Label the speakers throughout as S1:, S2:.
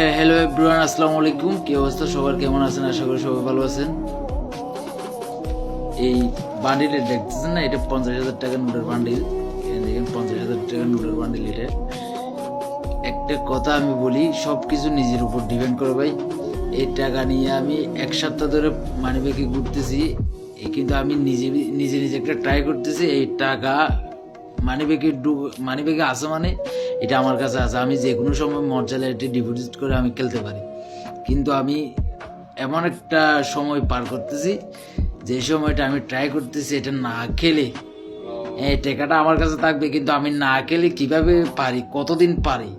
S1: হ্যাঁ, hello everyone, আসসালামু আলাইকুম। কি অবস্থা সবার, কেমন আছেন? আশা করি সবাই ভালো আছেন। এই বান্ডিল দেখতেছেন না, এটা 50,000 টাকার নোটের বান্ডিল। দেখেন 50,000 টাকার নোটের বান্ডিল। এটা একটা কথা আমি বলি, সব কিছু নিজের উপর ডিপেন্ড করে ভাই। এই টাকা নিয়ে আমি এক সপ্তাহ ধরে মানিব্যাগে ঘুরতেছি, কিন্তু আমি নিজে নিজে নিজে একটা ট্রাই করতেছি। এই টাকা মানিব্যাগে আছে মানে এটা আমার কাছে আছে, আমি যে কোনো সময় মর্যাদা এটা ডিপোজিট করে আমি খেলতে পারি। কিন্তু আমি এমন একটা সময় পার করতেছি, যে সময়টা আমি ট্রাই করতেছি এটা না খেলে এই টাকাটা আমার কাছে থাকবে, কিন্তু আমি না খেলে কিভাবে পারি, কতদিন পারি,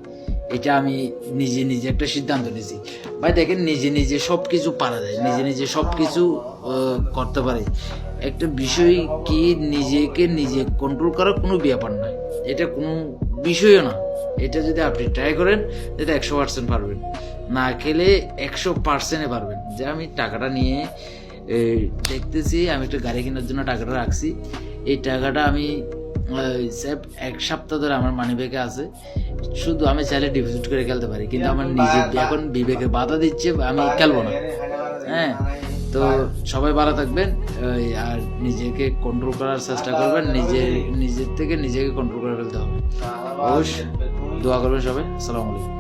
S1: এটা আমি নিজে নিজে একটা সিদ্ধান্ত নিয়েছি। ভাই দেখেন, নিজে নিজে সব কিছু পারা যায়, নিজে নিজে সব কিছু করতে পারে। একটা বিষয় কি, নিজেকে নিজে কন্ট্রোল করার কোনো ব্যাপার না, এটা কোনো বিষয়ও না। এটা যদি আপনি ট্রাই করেন, এটা 100% পারবেন। না খেলে 100% পারবেন। যে আমি টাকাটা নিয়ে দেখতেছি, আমি একটা গাড়ি কেনার জন্য টাকাটা রাখছি। এই টাকাটা আমি এক সপ্তাহ ধরে আমার মানি ব্যাগে আছে। শুধু আমি চাইলে ডিপোজিট করে খেলতে পারি, কিন্তু আমার নিজে এখন বিবেকে বাধা দিচ্ছে, আমি খেলবো না। হ্যাঁ, তো সবাই ভালো থাকবেন, আর নিজেকে কন্ট্রোল করার চেষ্টা করবেন। নিজের থেকে নিজেকে কন্ট্রোল করে ফেলতে হবে। অবশ্যই দোয়া করবেন সবাই। আসসালামু আলাইকুম।